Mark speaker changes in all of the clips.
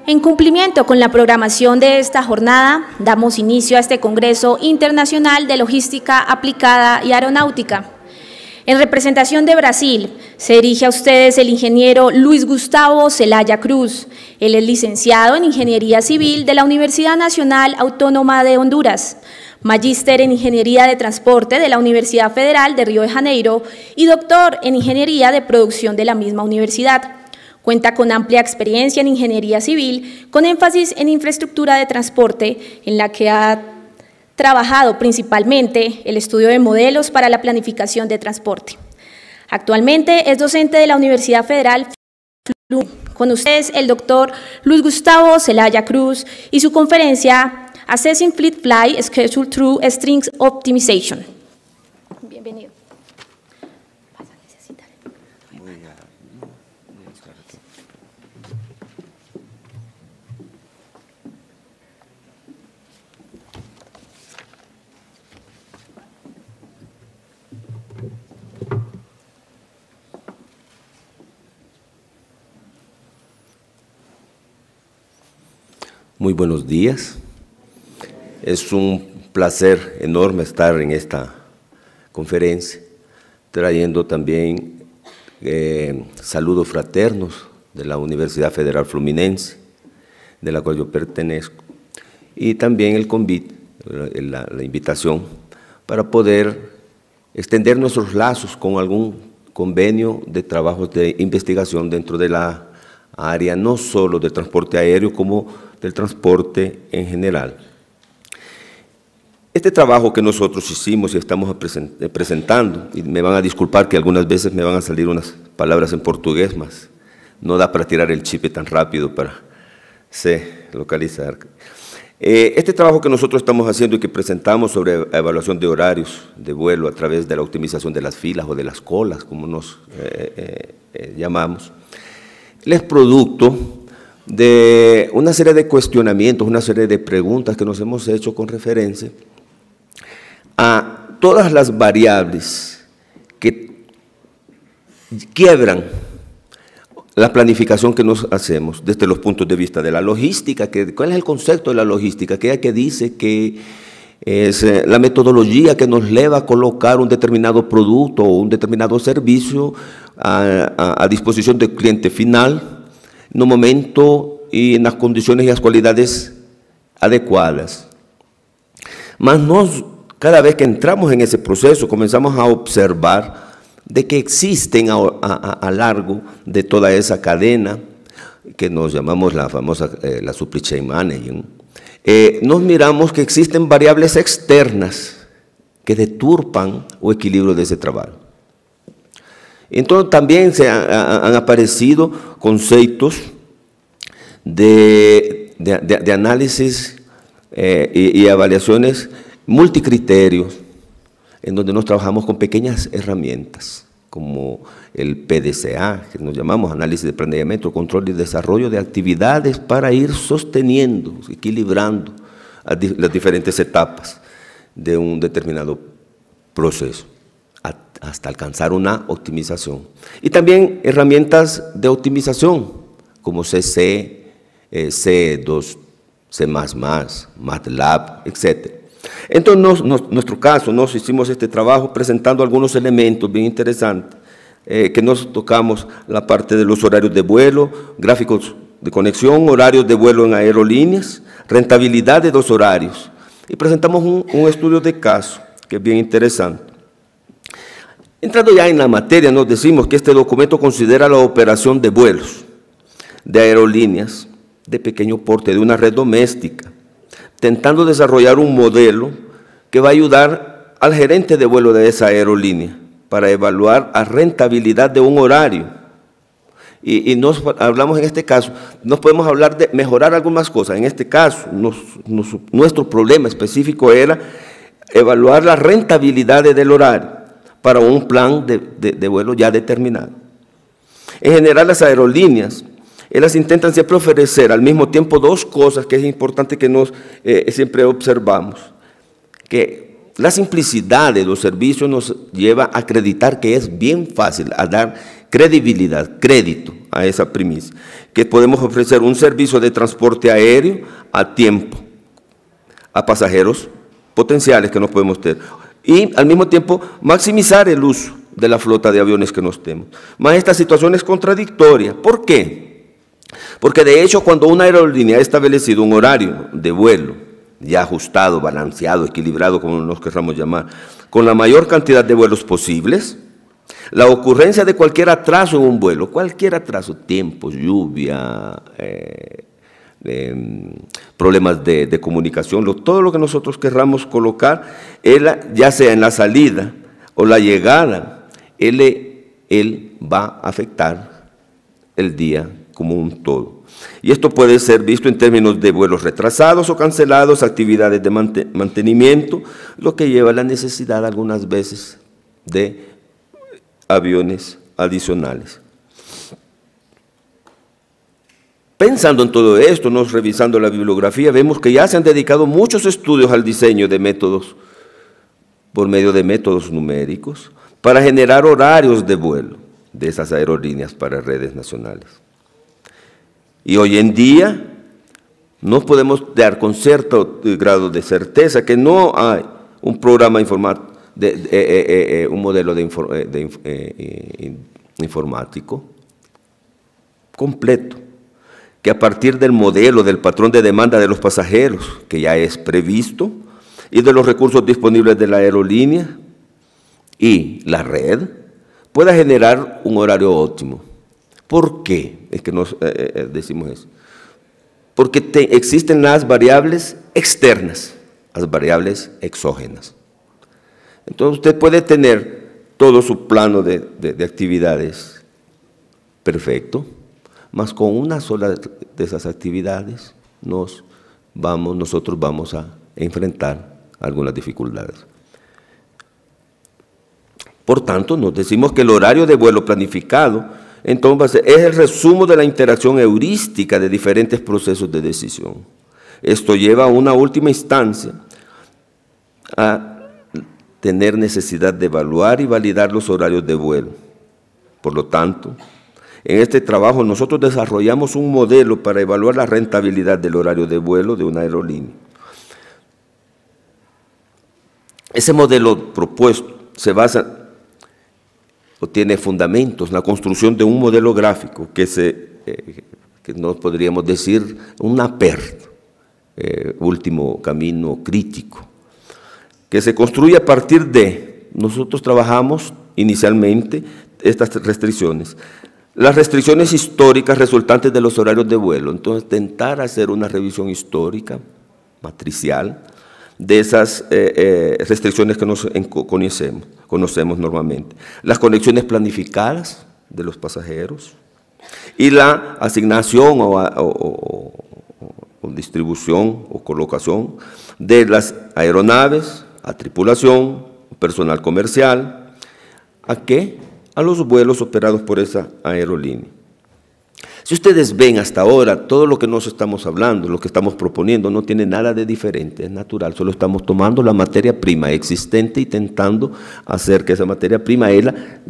Speaker 1: En cumplimiento con la programación de esta jornada, damos inicio a este Congreso Internacional de Logística Aplicada y Aeronáutica. En representación de Brasil, se dirige a ustedes el ingeniero Luis Gustavo Zelaya Cruz. Él es licenciado en Ingeniería Civil de la Universidad Nacional Autónoma de Honduras, magíster en Ingeniería de Transporte de la Universidad Federal de Río de Janeiro y doctor en Ingeniería de Producción de la misma universidad. Cuenta con amplia experiencia en ingeniería civil, con énfasis en infraestructura de transporte, en la que ha trabajado principalmente el estudio de modelos para la planificación de transporte. Actualmente es docente de la Universidad Federal. Con ustedes el doctor Luis Gustavo Zelaya Cruz y su conferencia Assessing Fleet Flight Schedule Through Strings Optimization. Bienvenido.
Speaker 2: Muy buenos días. Es un placer enorme estar en esta conferencia, trayendo también saludos fraternos de la Universidad Federal Fluminense, de la cual yo pertenezco, y también el convite, la invitación para poder extender nuestros lazos con algún convenio de trabajos de investigación dentro de la área no solo del transporte aéreo como del transporte en general. Este trabajo que nosotros hicimos y estamos presentando, y me van a disculpar que algunas veces me van a salir unas palabras en portugués, más no da para tirar el chip tan rápido para localizar. Este trabajo que nosotros estamos haciendo y que presentamos sobre evaluación de horarios de vuelo a través de la optimización de las filas o de las colas, como nos llamamos, es producto de una serie de cuestionamientos, una serie de preguntas que nos hemos hecho con referencia a todas las variables que quiebran la planificación que nos hacemos desde los puntos de vista de la logística. ¿Cuál es el concepto de la logística? Aquella que dice que es la metodología que nos lleva a colocar un determinado producto o un determinado servicio a disposición del cliente final, en un momento y en las condiciones y las cualidades adecuadas. Mas cada vez que entramos en ese proceso, comenzamos a observar de que existen a largo de toda esa cadena, que nos llamamos la famosa la supply chain management, nos miramos que existen variables externas que deturpan o equilibrio de ese trabajo. Entonces también han aparecido conceptos de análisis y evaluaciones multicriterios, en donde nos trabajamos con pequeñas herramientas, como el PDCA, que nos llamamos análisis de planeamiento, control y desarrollo de actividades para ir sosteniendo, equilibrando las diferentes etapas de un determinado proceso, hasta alcanzar una optimización. Y también herramientas de optimización, como CC, C2, C++, MATLAB, etc. Entonces, nuestro caso, nos hicimos este trabajo presentando algunos elementos bien interesantes, que nos tocamos la parte de los horarios de vuelo, gráficos de conexión, horarios de vuelo en aerolíneas, rentabilidad de los horarios, y presentamos un estudio de caso, que es bien interesante. Entrando ya en la materia, nos decimos que este documento considera la operación de vuelos de aerolíneas de pequeño porte, de una red doméstica, intentando desarrollar un modelo que va a ayudar al gerente de vuelo de esa aerolínea para evaluar la rentabilidad de un horario. Y nos hablamos en este caso, nos podemos hablar de mejorar algunas cosas. En este caso, nuestro problema específico era evaluar la rentabilidad del horario para un plan de vuelo ya determinado. En general, las aerolíneas, ellas intentan siempre ofrecer al mismo tiempo dos cosas que es importante que nos siempre observamos, que la simplicidad de los servicios nos lleva a acreditar que es bien fácil, a dar credibilidad, crédito a esa primicia, que podemos ofrecer un servicio de transporte aéreo a tiempo, a pasajeros potenciales que nos podemos tener, y al mismo tiempo maximizar el uso de la flota de aviones que nos tenemos. Más esta situación es contradictoria. ¿Por qué? Porque de hecho cuando una aerolínea ha establecido un horario de vuelo ya ajustado, balanceado, equilibrado, como nos querramos llamar, con la mayor cantidad de vuelos posibles, la ocurrencia de cualquier atraso en un vuelo, cualquier atraso, tiempos, lluvia, problemas de comunicación, todo lo que nosotros querramos colocar, ya sea en la salida o la llegada, él va a afectar el día como un todo. Y esto puede ser visto en términos de vuelos retrasados o cancelados, actividades de mantenimiento, lo que lleva a la necesidad algunas veces de aviones adicionales. Pensando en todo esto, revisando la bibliografía, vemos que ya se han dedicado muchos estudios al diseño de métodos, por medio de métodos numéricos, para generar horarios de vuelo de esas aerolíneas para redes nacionales. Y hoy en día no podemos dar con cierto grado de certeza que no hay un programa informático, un modelo informático completo, que a partir del modelo, del patrón de demanda de los pasajeros, que ya es previsto, y de los recursos disponibles de la aerolínea y la red, pueda generar un horario óptimo. ¿Por qué es que nos decimos eso? Porque existen las variables externas, las variables exógenas. Entonces usted puede tener todo su plano de actividades perfecto, mas con una sola de esas actividades nosotros vamos a enfrentar algunas dificultades. Por tanto, nos decimos que el horario de vuelo planificado entonces es el resumen de la interacción heurística de diferentes procesos de decisión. Esto lleva a una última instancia a tener necesidad de evaluar y validar los horarios de vuelo. Por lo tanto, en este trabajo nosotros desarrollamos un modelo para evaluar la rentabilidad del horario de vuelo de una aerolínea. Ese modelo propuesto se basa o tiene fundamentos en la construcción de un modelo gráfico que no podríamos decir una PERT, último camino crítico, que se construye a partir de, nosotros trabajamos inicialmente estas restricciones, las restricciones históricas resultantes de los horarios de vuelo, entonces tentar hacer una revisión histórica, matricial, de esas restricciones que conocemos normalmente. Las conexiones planificadas de los pasajeros y la asignación o distribución o colocación de las aeronaves, a tripulación, personal comercial, ¿a qué? A los vuelos operados por esa aerolínea. Si ustedes ven hasta ahora, todo lo que nos estamos hablando, lo que estamos proponiendo, no tiene nada de diferente, es natural, solo estamos tomando la materia prima existente y intentando hacer que esa materia prima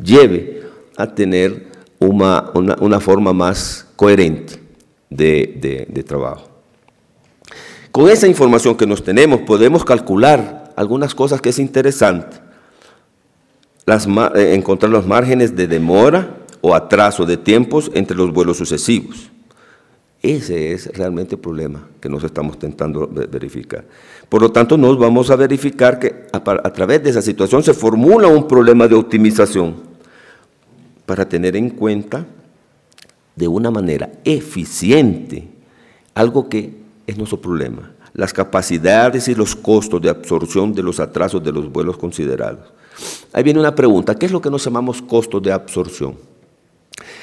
Speaker 2: lleve a tener una forma más coherente de trabajo. Con esa información que nos tenemos, podemos calcular algunas cosas que es interesante, encontrar los márgenes de demora o atraso de tiempos entre los vuelos sucesivos. Ese es realmente el problema que nos estamos intentando verificar. Por lo tanto, nos vamos a verificar que a través de esa situación se formula un problema de optimización para tener en cuenta de una manera eficiente algo que es nuestro problema, las capacidades y los costos de absorción de los atrasos de los vuelos considerados. Ahí viene una pregunta, ¿qué es lo que nos llamamos costos de absorción?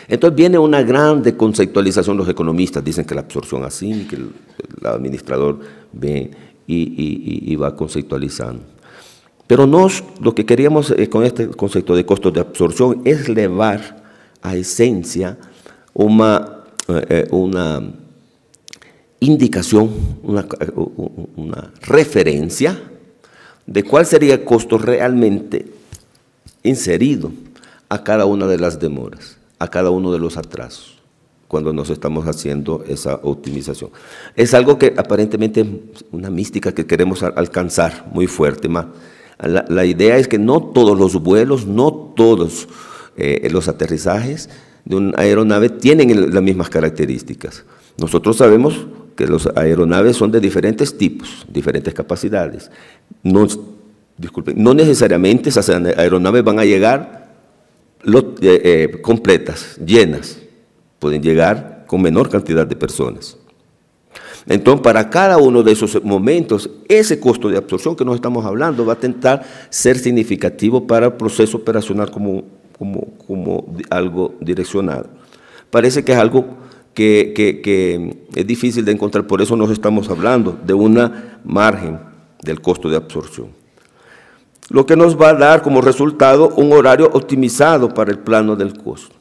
Speaker 2: Entonces viene una gran conceptualización, los economistas dicen que la absorción así, que el administrador ve y va conceptualizando. Pero lo que queríamos con este concepto de costos de absorción es llevar a esencia una indicación, una referencia de cuál sería el costo realmente inserido a cada una de las demoras, a cada uno de los atrasos. cuando nos estamos haciendo esa optimización. Es algo que aparentemente es una mística que queremos alcanzar muy fuerte. La idea es que no todos los vuelos, no todos los aterrizajes de una aeronave tienen las mismas características. Nosotros sabemos que las aeronaves son de diferentes tipos, diferentes capacidades. No necesariamente esas aeronaves van a llegar completas, llenas. Pueden llegar con menor cantidad de personas. Entonces, para cada uno de esos momentos, ese costo de absorción que nos estamos hablando va a tentar ser significativo para el proceso operacional como algo direccionado. Parece que es algo que es difícil de encontrar, por eso nos estamos hablando de una margen del costo de absorción. Lo que nos va a dar como resultado un horario optimizado para el plano del costo.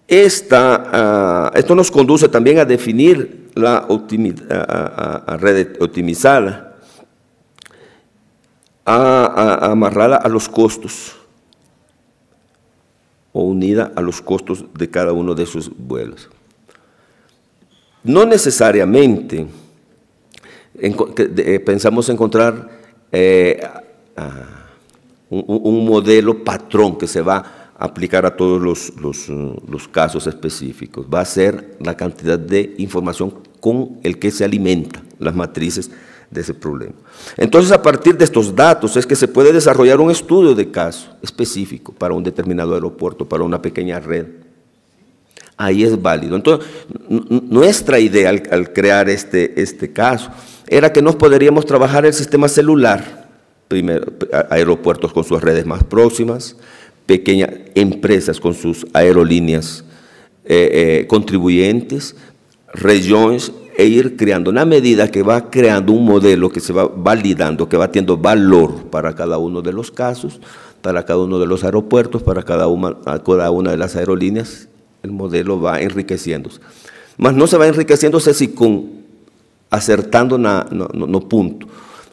Speaker 2: Esto nos conduce también a definir la red optimizada, a amarrada a los costos o unida a los costos de cada uno de sus vuelos. No necesariamente pensamos encontrar un modelo patrón que se va aplicar a todos los casos específicos. Va a ser la cantidad de información con el que se alimentan las matrices de ese problema. Entonces, a partir de estos datos es que se puede desarrollar un estudio de caso específico para un determinado aeropuerto, para una pequeña red. Ahí es válido. Entonces, nuestra idea al crear este caso era que nos podríamos trabajar el sistema celular, primero aeropuertos con sus redes más próximas, pequeñas empresas con sus aerolíneas contribuyentes, regiones, e ir creando una medida que va creando un modelo que se va validando, que va teniendo valor para cada uno de los casos, para cada uno de los aeropuertos, para cada una de las aerolíneas. El modelo va enriqueciéndose. Mas no se va enriqueciéndose así acertando no punto,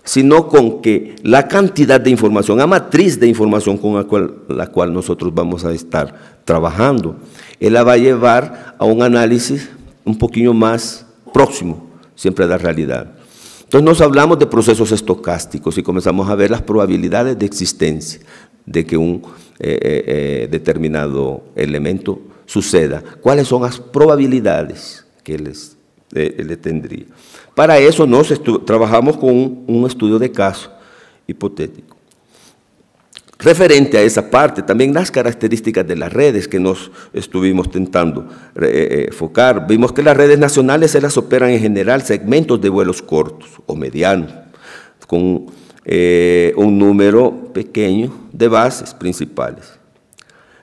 Speaker 2: sino con que la cantidad de información, la matriz de información con la cual nosotros vamos a estar trabajando, él la va a llevar a un análisis un poquito más próximo, siempre a la realidad. Entonces nos hablamos de procesos estocásticos y comenzamos a ver las probabilidades de existencia de que un determinado elemento suceda. ¿Cuáles son las probabilidades que le tendría? Para eso trabajamos con un estudio de caso hipotético. Referente a esa parte, también las características de las redes que nos estuvimos intentando enfocar, vimos que las redes nacionales se las operan en general segmentos de vuelos cortos o medianos, con un número pequeño de bases principales.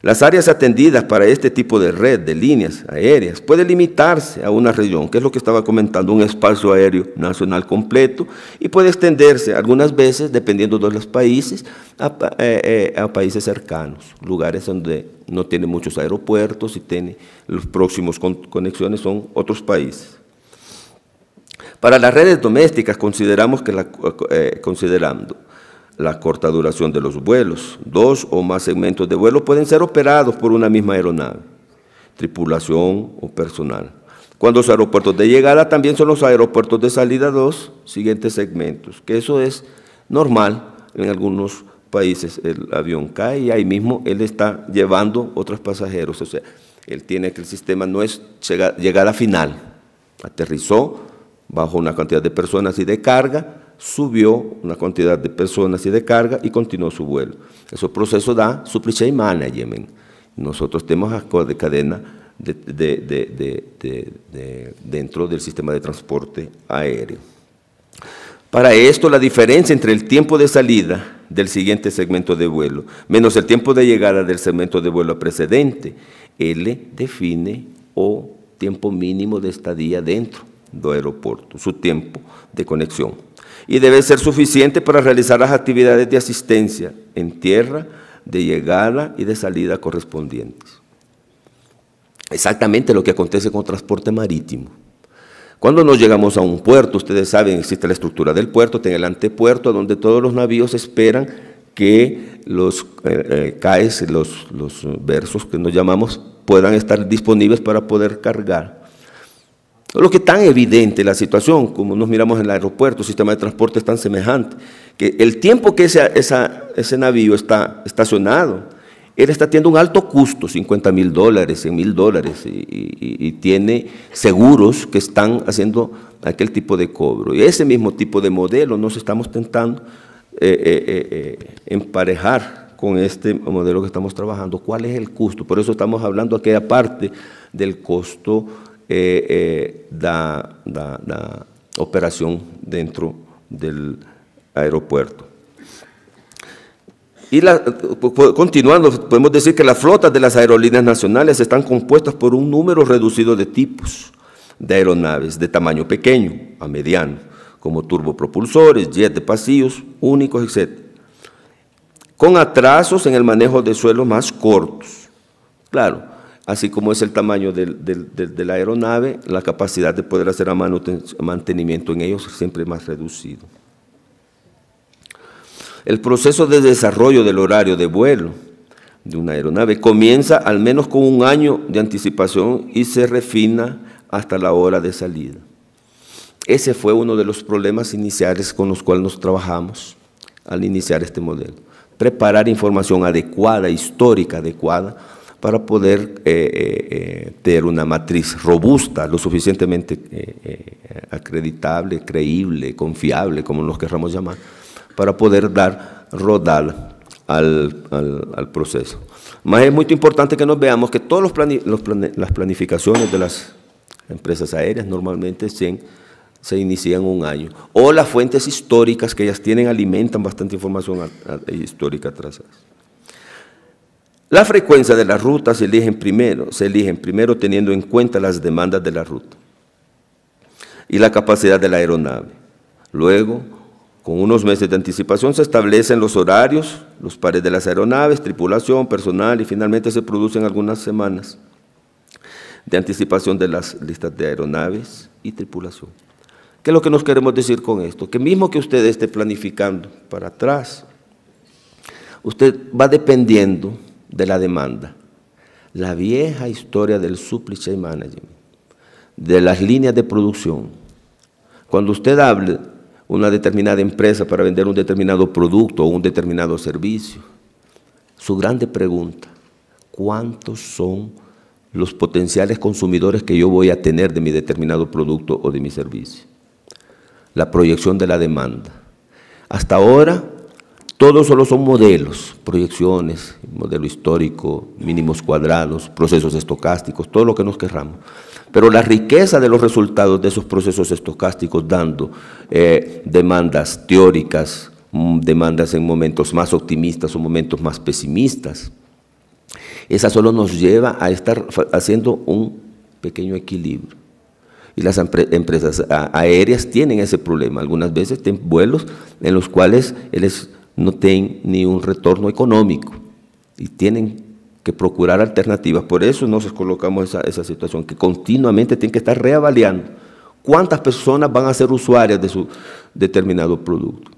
Speaker 2: Las áreas atendidas para este tipo de red de líneas aéreas puede limitarse a una región, que es lo que estaba comentando, un espacio aéreo nacional completo, y puede extenderse algunas veces, dependiendo de los países, a países cercanos, lugares donde no tiene muchos aeropuertos y tiene los próximos conexiones son otros países. Para las redes domésticas consideramos considerando la corta duración de los vuelos, 2 o más segmentos de vuelo pueden ser operados por una misma aeronave, tripulación o personal. Cuando los aeropuertos de llegada también son los aeropuertos de salida 2 siguientes segmentos, que eso es normal en algunos países. El avión cae y ahí mismo él está llevando otros pasajeros, o sea, él tiene que el sistema no es llegada final, aterrizó bajo una cantidad de personas y de carga, subió una cantidad de personas y de carga y continuó su vuelo. Ese proceso da supply chain management. Nosotros tenemos de cadena dentro del sistema de transporte aéreo. Para esto, la diferencia entre el tiempo de salida del siguiente segmento de vuelo menos el tiempo de llegada del segmento de vuelo precedente, L define o tiempo mínimo de estadía dentro del aeropuerto, su tiempo de conexión. Y debe ser suficiente para realizar las actividades de asistencia en tierra, de llegada y de salida correspondientes. Exactamente lo que acontece con transporte marítimo. Cuando nos llegamos a un puerto, ustedes saben, existe la estructura del puerto, tiene el antepuerto, donde todos los navíos esperan que los CAEs, los versos que nos llamamos, puedan estar disponibles para poder cargar. Lo que es tan evidente la situación, como nos miramos en el aeropuerto, el sistema de transporte es tan semejante, que el tiempo que ese navío está estacionado, él está teniendo un alto costo, $50,000, $100,000, y tiene seguros que están haciendo aquel tipo de cobro. Y ese mismo tipo de modelo nos estamos tentando emparejar con este modelo que estamos trabajando. ¿Cuál es el costo? Por eso estamos hablando aquella parte del costo da operación dentro del aeropuerto. Y continuando, podemos decir que las flotas de las aerolíneas nacionales están compuestas por un número reducido de tipos de aeronaves de tamaño pequeño a mediano, como turbopropulsores, jets de pasillos únicos, etc., con atrasos en el manejo de suelos más cortos. Claro, así como es el tamaño de la aeronave, la capacidad de poder hacer mantenimiento en ellos siempre es más reducido. El proceso de desarrollo del horario de vuelo de una aeronave comienza al menos con 1 año de anticipación y se refina hasta la hora de salida. Ese fue uno de los problemas iniciales con los cuales nos trabajamos al iniciar este modelo. Preparar información adecuada, histórica adecuada, para poder tener una matriz robusta, lo suficientemente acreditable, creíble, confiable, como nos querramos llamar, para poder dar rodal al proceso. Más es muy importante que nos veamos que todas las planificaciones de las empresas aéreas normalmente se inician 1 año, o las fuentes históricas que ellas tienen alimentan bastante información histórica atrás. La frecuencia de las rutas se eligen primero teniendo en cuenta las demandas de la ruta y la capacidad de la aeronave. Luego, con unos meses de anticipación se establecen los horarios, los pares de las aeronaves, tripulación, personal, y finalmente se producen algunas semanas de anticipación de las listas de aeronaves y tripulación. ¿Qué es lo que nos queremos decir con esto? Que mismo que usted esté planificando para atrás, usted va dependiendo de la demanda. La vieja historia del supply chain management, de las líneas de producción. Cuando usted hable una determinada empresa para vender un determinado producto o un determinado servicio, su grande pregunta: ¿cuántos son los potenciales consumidores que yo voy a tener de mi determinado producto o de mi servicio? La proyección de la demanda. Hasta ahora, todos solo son modelos, proyecciones, modelo histórico, mínimos cuadrados, procesos estocásticos, todo lo que nos querramos. Pero la riqueza de los resultados de esos procesos estocásticos dando demandas teóricas, demandas en momentos más optimistas o momentos más pesimistas, esa solo nos lleva a estar haciendo un pequeño equilibrio. Y las empresas aéreas tienen ese problema. Algunas veces tienen vuelos en los cuales ellos no tienen ni un retorno económico y tienen que procurar alternativas. Por eso nos colocamos esa situación, que continuamente tienen que estar reavaliando cuántas personas van a ser usuarias de su determinado producto.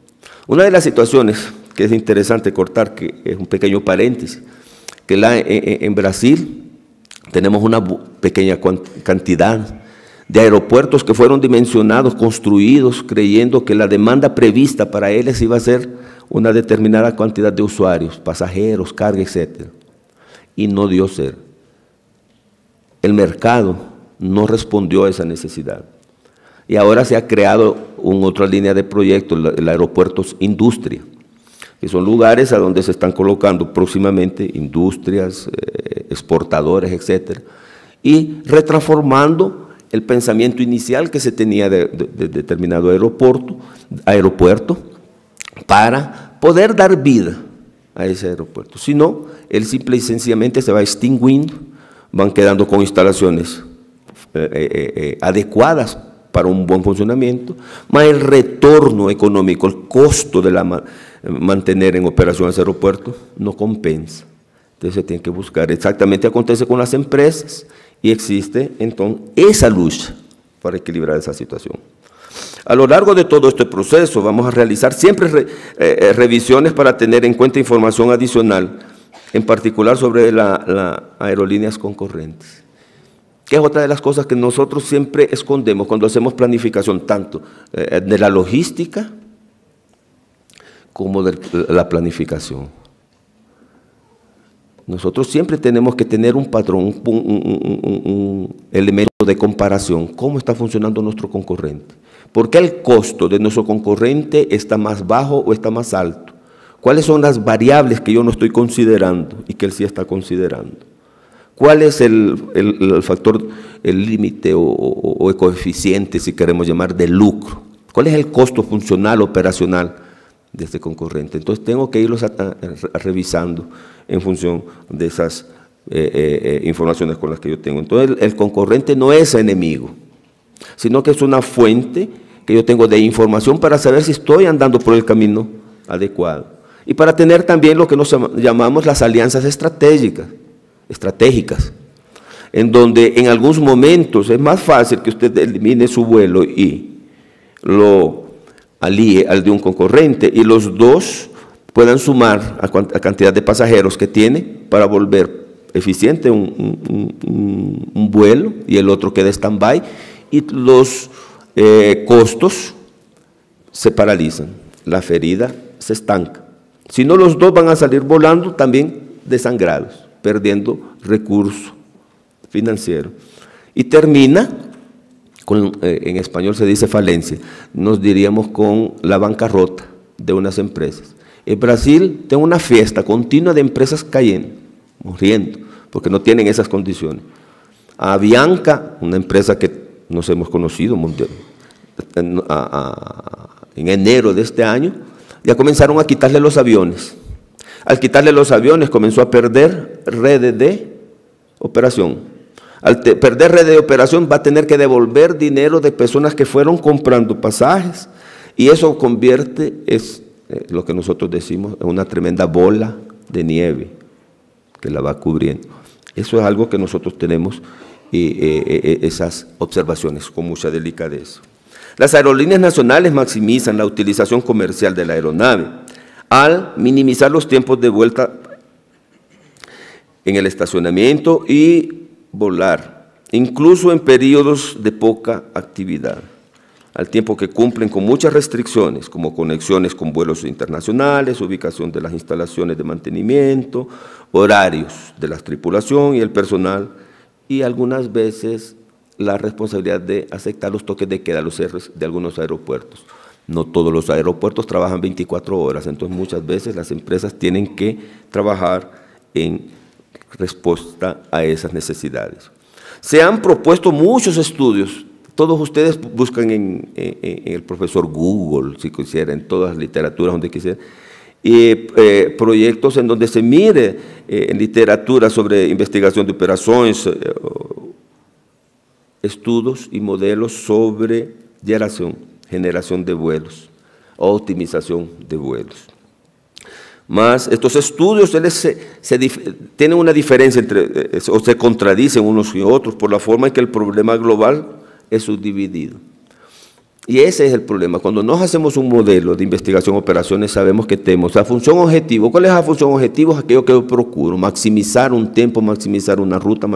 Speaker 2: Una de las situaciones que es interesante cortar, que es un pequeño paréntesis, que en Brasil tenemos una pequeña cantidad de aeropuertos que fueron dimensionados, construidos, creyendo que la demanda prevista para ellos iba a ser una determinada cantidad de usuarios, pasajeros, carga, etc. Y no dio ser. El mercado no respondió a esa necesidad. Y ahora se ha creado otra línea de proyectos, el aeropuertos industria, que son lugares a donde se están colocando próximamente industrias, exportadores, etc. Y retransformando el pensamiento inicial que se tenía de determinado aeropuerto para poder dar vida a ese aeropuerto. Si no, él simple y sencillamente se va extinguiendo, van quedando con instalaciones adecuadas para un buen funcionamiento, más el retorno económico, el costo de mantener en operación ese aeropuerto no compensa. Entonces se tiene que buscar. Exactamente acontece con las empresas y existe entonces esa lucha para equilibrar esa situación. A lo largo de todo este proceso vamos a realizar siempre revisiones para tener en cuenta información adicional, en particular sobre las aerolíneas concurrentes, que es otra de las cosas que nosotros siempre escondemos cuando hacemos planificación, tanto de la logística como de la planificación. Nosotros siempre tenemos que tener un patrón, un elemento de comparación. ¿Cómo está funcionando nuestro concurrente? ¿Por qué el costo de nuestro concurrente está más bajo o está más alto? ¿Cuáles son las variables que yo no estoy considerando y que él sí está considerando? ¿Cuál es el factor, el límite o el coeficiente, si queremos llamar, de lucro? ¿Cuál es el costo funcional, operacional de este concurrente? Entonces tengo que irlos revisando en función de esas informaciones con las que yo tengo. Entonces el concurrente no es enemigo, sino que es una fuente que yo tengo de información para saber si estoy andando por el camino adecuado. Y para tener también lo que nos llamamos las alianzas estratégicas, en donde en algunos momentos es más fácil que usted elimine su vuelo y lo alíe al de un concurrente y los dos puedan sumar a cantidad de pasajeros que tiene para volver eficiente un vuelo y el otro queda stand-by y los costos se paralizan, la ferida se estanca. Si no, los dos van a salir volando también desangrados, perdiendo recursos financieros. Y termina, en español se dice falencia, nos diríamos con la bancarrota de unas empresas. En Brasil tengo una fiesta continua de empresas cayendo, muriendo, porque no tienen esas condiciones. A Avianca, una empresa que nos hemos conocido en enero de este año, ya comenzaron a quitarle los aviones. Al quitarle los aviones comenzó a perder redes de operación. Al perder redes de operación va a tener que devolver dinero de personas que fueron comprando pasajes y eso convierte, lo que nosotros decimos, en una tremenda bola de nieve que la va cubriendo. Eso es algo que nosotros tenemos esas observaciones con mucha delicadeza. Las aerolíneas nacionales maximizan la utilización comercial de la aeronave al minimizar los tiempos de vuelta en el estacionamiento y volar, incluso en periodos de poca actividad, al tiempo que cumplen con muchas restricciones, como conexiones con vuelos internacionales, ubicación de las instalaciones de mantenimiento, horarios de la tripulación y el personal, y algunas veces la responsabilidad de aceptar los toques de queda, los cierres de algunos aeropuertos. No todos los aeropuertos trabajan 24 horas, entonces muchas veces las empresas tienen que trabajar en respuesta a esas necesidades. Se han propuesto muchos estudios, todos ustedes buscan en el profesor Google, si quisieran, en todas las literaturas, donde quisieran, proyectos en donde se mire en literatura sobre investigación de operaciones, estudios y modelos sobre generación de vuelos, optimización de vuelos. Más estos estudios tienen una diferencia o se contradicen unos y otros por la forma en que el problema global es subdividido. Y ese es el problema. Cuando nos hacemos un modelo de investigación operaciones, sabemos que tenemos la función objetivo. ¿Cuál es la función objetivo? Aquello que yo procuro, maximizar un tiempo, maximizar una ruta,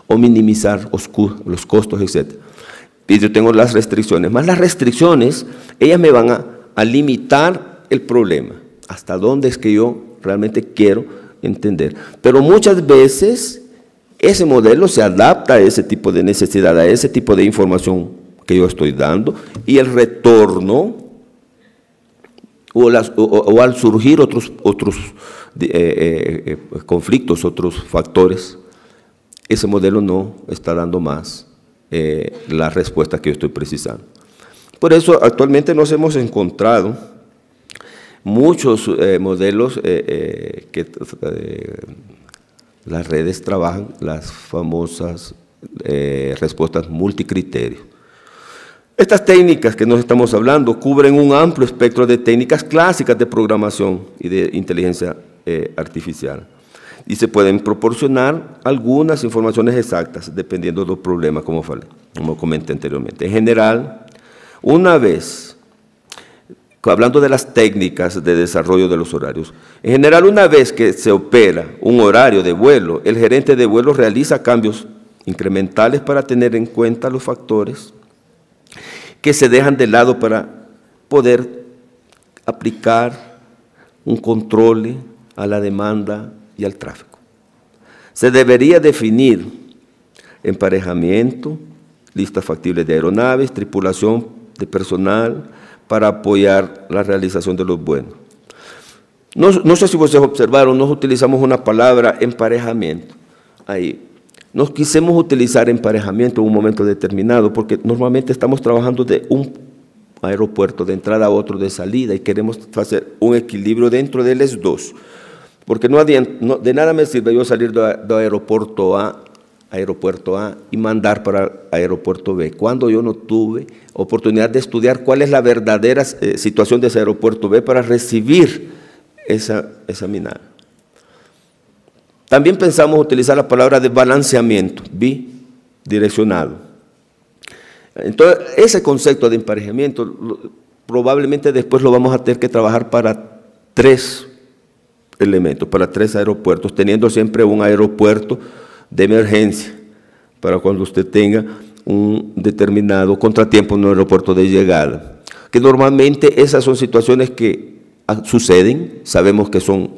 Speaker 2: o minimizar los costos, etc. Y yo tengo las restricciones. Más las restricciones, ellas me van a limitar el problema. Hasta dónde es que yo realmente quiero entender. Pero muchas veces ese modelo se adapta a ese tipo de necesidad, a ese tipo de información que yo estoy dando, y el retorno, o al surgir otros conflictos, otros factores, ese modelo no está dando más la respuesta que yo estoy precisando. Por eso actualmente nos hemos encontrado muchos modelos que las redes trabajan, las famosas respuestas multicriterios. Estas técnicas que nos estamos hablando cubren un amplio espectro de técnicas clásicas de programación y de inteligencia artificial. Y se pueden proporcionar algunas informaciones exactas dependiendo del problema, como comenté anteriormente. En general, Una vez, hablando de las técnicas de desarrollo de los horarios, en general una vez que se opera un horario de vuelo, el gerente de vuelo realiza cambios incrementales para tener en cuenta los factores que se dejan de lado para poder aplicar un control a la demanda y al tráfico. Se debería definir emparejamiento, listas factibles de aeronaves, tripulación de personal para apoyar la realización de los vuelos. No sé si ustedes observaron, nos utilizamos una palabra emparejamiento. Ahí. Nos quisimos utilizar emparejamiento en un momento determinado porque normalmente estamos trabajando de un aeropuerto de entrada a otro de salida y queremos hacer un equilibrio dentro de los dos. Porque de nada me sirve yo salir de aeropuerto A y mandar para aeropuerto B, cuando yo no tuve oportunidad de estudiar cuál es la verdadera situación de ese aeropuerto B para recibir esa minada. También pensamos utilizar la palabra de balanceamiento, bidireccionado. Entonces, ese concepto de emparejamiento probablemente después lo vamos a tener que trabajar para 3 elementos, para 3 aeropuertos, teniendo siempre un aeropuerto de emergencia, para cuando usted tenga un determinado contratiempo en un aeropuerto de llegada. Que normalmente esas son situaciones que suceden, sabemos que son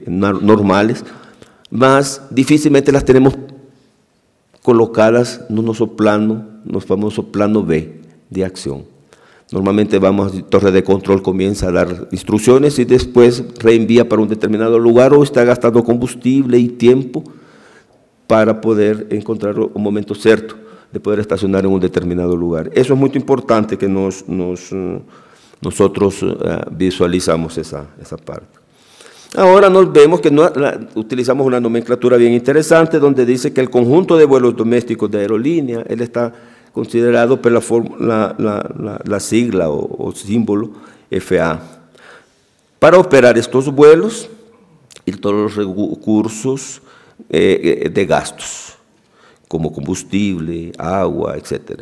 Speaker 2: normales, más difícilmente las tenemos colocadas en unos famosos plano B de acción. Normalmente torre de control comienza a dar instrucciones y después reenvía para un determinado lugar o está gastando combustible y tiempo para poder encontrar un momento cierto de poder estacionar en un determinado lugar. Eso es muy importante que nosotros visualizamos esa parte. Ahora nos vemos que utilizamos una nomenclatura bien interesante donde dice que el conjunto de vuelos domésticos de aerolínea, él está considerado por la sigla o símbolo FA. Para operar estos vuelos y todos los recursos de gastos, como combustible, agua, etc.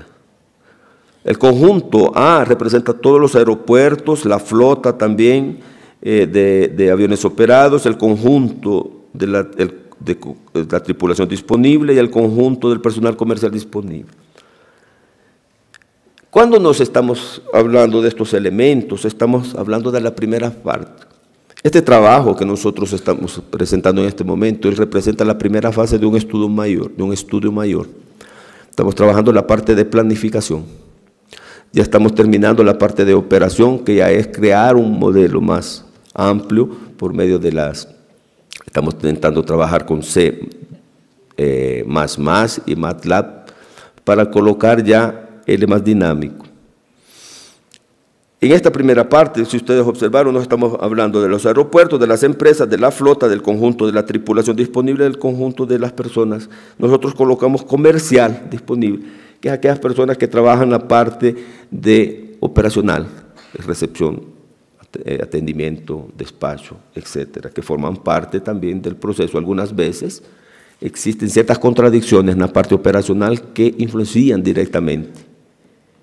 Speaker 2: El conjunto A representa todos los aeropuertos, la flota también de aviones operados, el conjunto de la tripulación disponible y el conjunto del personal comercial disponible. Cuando nos estamos hablando de estos elementos, estamos hablando de la primera parte. Este trabajo que nosotros estamos presentando en este momento, él representa la primera fase de un estudio mayor. Estamos trabajando la parte de planificación. Ya estamos terminando la parte de operación, que ya es crear un modelo más amplio por medio de estamos intentando trabajar con C++ y MATLAB para colocar ya el más dinámico. En esta primera parte, si ustedes observaron, nos estamos hablando de los aeropuertos, de las empresas, de la flota, del conjunto de la tripulación disponible, del conjunto de las personas. Nosotros colocamos comercial disponible, que es aquellas personas que trabajan la parte de operacional, recepción, atendimiento, despacho, etcétera, que forman parte también del proceso. Algunas veces existen ciertas contradicciones en la parte operacional que influencian directamente.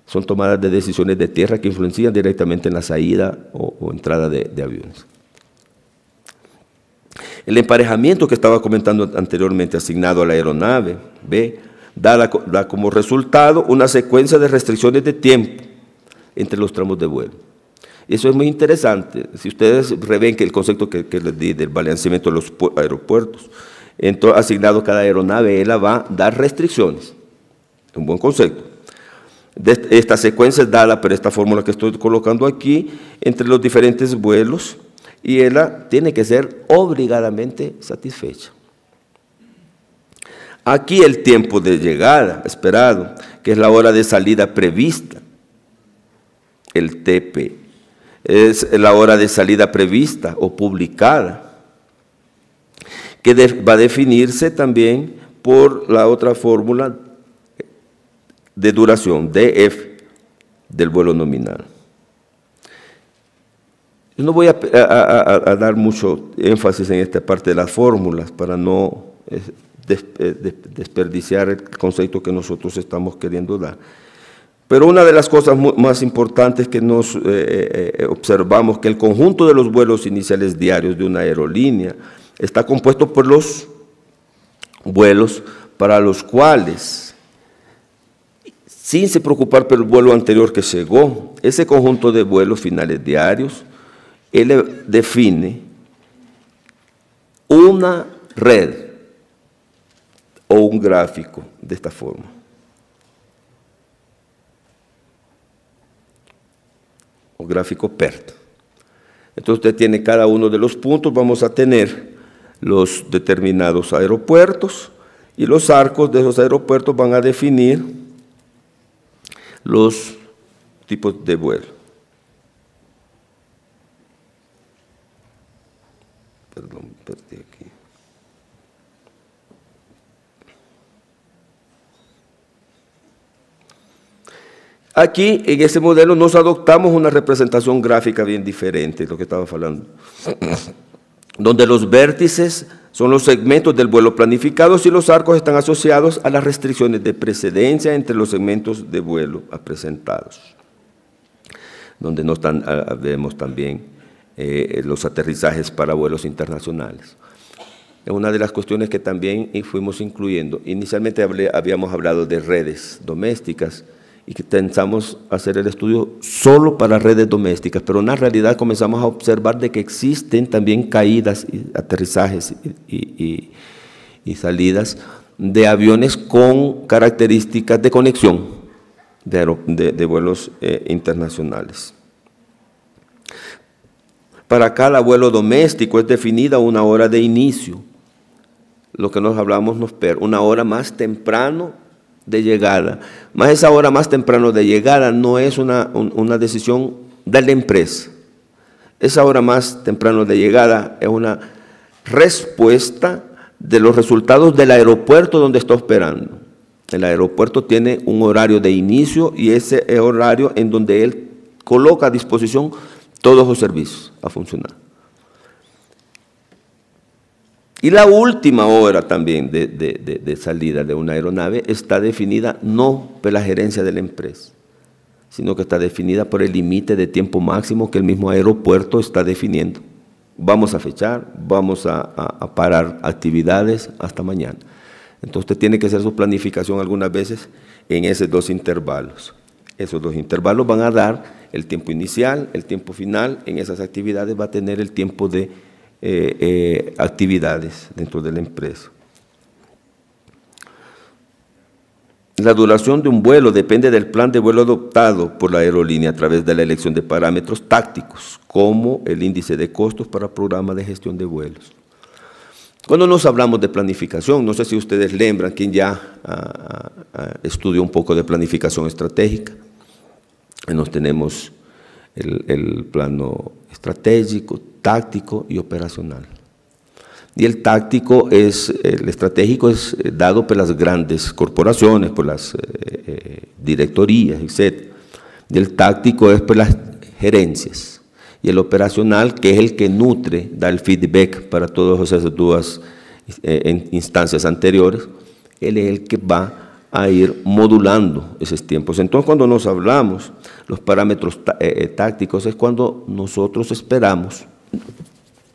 Speaker 2: Son tomadas de decisiones de tierra que influencian directamente en la salida o entrada de aviones. El emparejamiento que estaba comentando anteriormente asignado a la aeronave B da como resultado una secuencia de restricciones de tiempo entre los tramos de vuelo. Eso es muy interesante. Si ustedes reven que el concepto que les di del balanceamiento de los aeropuertos, entonces asignado a cada aeronave, él va a dar restricciones. Un buen concepto. Esta secuencia es dada por esta fórmula que estoy colocando aquí entre los diferentes vuelos y ella tiene que ser obligadamente satisfecha. Aquí el tiempo de llegada esperado, que es la hora de salida prevista, el TP, es la hora de salida prevista o publicada, que va a definirse también por la otra fórmula de duración, DF, del vuelo nominal. Yo no voy a dar mucho énfasis en esta parte de las fórmulas para no desperdiciar el concepto que nosotros estamos queriendo dar. Pero una de las cosas más importantes que nos observamos que el conjunto de los vuelos iniciales diarios de una aerolínea está compuesto por los vuelos para los cuales, sin se preocupar por el vuelo anterior que llegó, ese conjunto de vuelos finales diarios, él define una red o un gráfico de esta forma. O gráfico PERT. Entonces usted tiene cada uno de los puntos, vamos a tener los determinados aeropuertos y los arcos de esos aeropuertos van a definir los tipos de vuelo. Perdón, perdí aquí. Aquí, en ese modelo, nos adoptamos una representación gráfica bien diferente, de lo que estaba hablando, donde los vértices son los segmentos del vuelo planificados y los arcos están asociados a las restricciones de precedencia entre los segmentos de vuelo presentados, donde vemos también los aterrizajes para vuelos internacionales. Es una de las cuestiones que también fuimos incluyendo. Inicialmente habíamos hablado de redes domésticas, y que pensamos hacer el estudio solo para redes domésticas, pero en la realidad comenzamos a observar de que existen también caídas, aterrizajes y salidas de aviones con características de conexión de vuelos internacionales. Para cada vuelo doméstico es definida una hora de inicio, lo que nos hablamos, una hora más temprano de llegada, más esa hora más temprano de llegada no es una decisión de la empresa. Esa hora más temprano de llegada es una respuesta de los resultados del aeropuerto donde está operando. El aeropuerto tiene un horario de inicio y ese es horario en donde él coloca a disposición todos los servicios a funcionar. Y la última hora también de salida de una aeronave está definida no por la gerencia de la empresa, sino que está definida por el límite de tiempo máximo que el mismo aeropuerto está definiendo. Vamos a fechar, vamos a parar actividades hasta mañana. Entonces usted tiene que hacer su planificación algunas veces en esos dos intervalos. Esos dos intervalos van a dar el tiempo inicial, el tiempo final. En esas actividades va a tener el tiempo de actividades dentro de la empresa. La duración de un vuelo depende del plan de vuelo adoptado por la aerolínea a través de la elección de parámetros tácticos, como el índice de costos para programas de gestión de vuelos. Cuando nos hablamos de planificación, no sé si ustedes lembran, quien ya estudió un poco de planificación estratégica, nos tenemos el plano estratégico, táctico y operacional. Y el estratégico es dado por las grandes corporaciones, por las directorías, etc. Y el táctico es por las gerencias. Y el operacional, que es el que nutre, da el feedback para todas esas dos instancias anteriores, él es el que va a ir modulando esos tiempos. Entonces, cuando nos hablamos, los parámetros tácticos es cuando nosotros esperamos,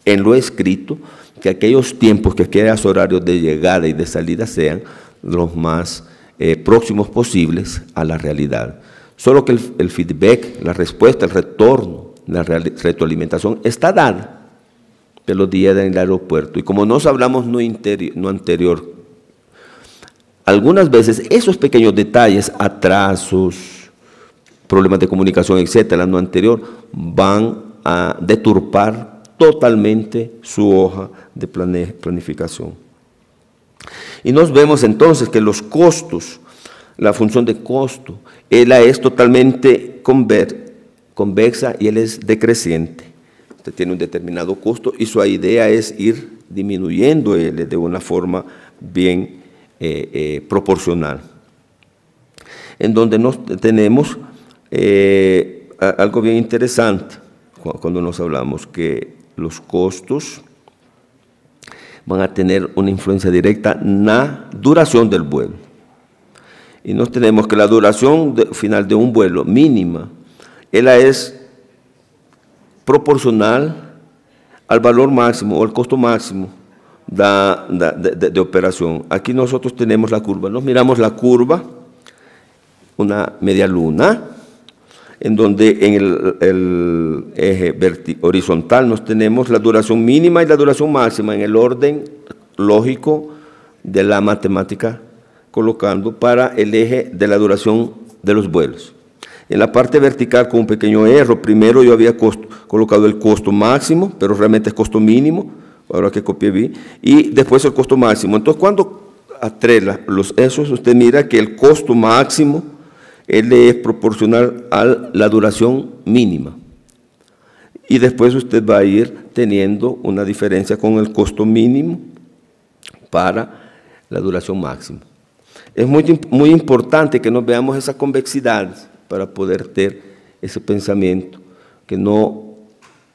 Speaker 2: en lo escrito, que aquellos tiempos, que aquellos horarios de llegada y de salida sean los más próximos posibles a la realidad. Solo que el feedback, la respuesta, el retorno, la retroalimentación está dada de los días en el aeropuerto. Y como nos hablamos no anterior, algunas veces esos pequeños detalles, atrasos, problemas de comunicación, etcétera, no anterior, van a deturpar totalmente su hoja de planificación. Y nos vemos entonces que los costos, la función de costo, ella es totalmente convexa y él es decreciente. Usted tiene un determinado costo y su idea es ir disminuyendo él de una forma bien proporcional. En donde tenemos algo bien interesante cuando nos hablamos que los costos van a tener una influencia directa en la duración del vuelo. y nos tenemos que la duración final de un vuelo mínima, ella es proporcional al valor máximo o al costo máximo de operación. Aquí nosotros tenemos la curva, nos miramos la curva, una media luna, en donde en el eje horizontal nos tenemos la duración mínima y la duración máxima en el orden lógico de la matemática, colocando para el eje de la duración de los vuelos. En la parte vertical, con un pequeño error, primero yo había colocado el costo máximo, pero realmente es costo mínimo, ahora que copié bien, y después el costo máximo. Entonces, cuando atrela esos, usted mira que el costo máximo él es proporcional a la duración mínima. Y después usted va a ir teniendo una diferencia con el costo mínimo para la duración máxima. Es muy importante que nos veamos esa convexidad para poder tener ese pensamiento que no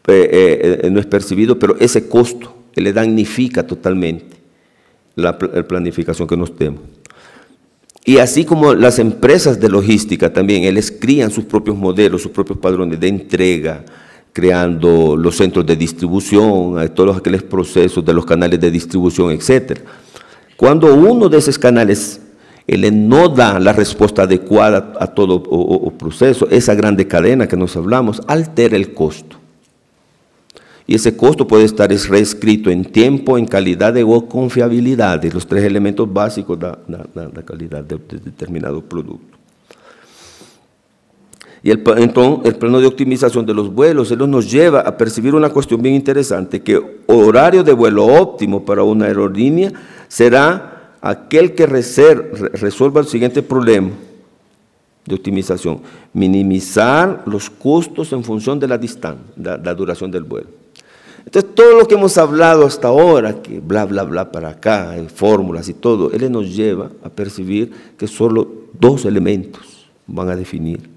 Speaker 2: es percibido, pero ese costo le damnifica totalmente la planificación que nos tenemos. Y así como las empresas de logística también, ellos crían sus propios modelos, sus propios padrones de entrega, creando los centros de distribución, todos aquellos procesos de los canales de distribución, etc. Cuando uno de esos canales él no da la respuesta adecuada a todo proceso, esa grande cadena que nos hablamos, altera el costo. Y ese costo puede estar reescrito en tiempo, en calidad o confiabilidad, los tres elementos básicos de la calidad de determinado producto. Y entonces, el plano de optimización de los vuelos, él nos lleva a percibir una cuestión bien interesante, que horario de vuelo óptimo para una aerolínea será aquel que resuelva el siguiente problema de optimización: minimizar los costos en función de la distancia, la duración del vuelo. Entonces, todo lo que hemos hablado hasta ahora, que bla, bla, bla para acá, fórmulas y todo, él nos lleva a percibir que solo dos elementos van a definir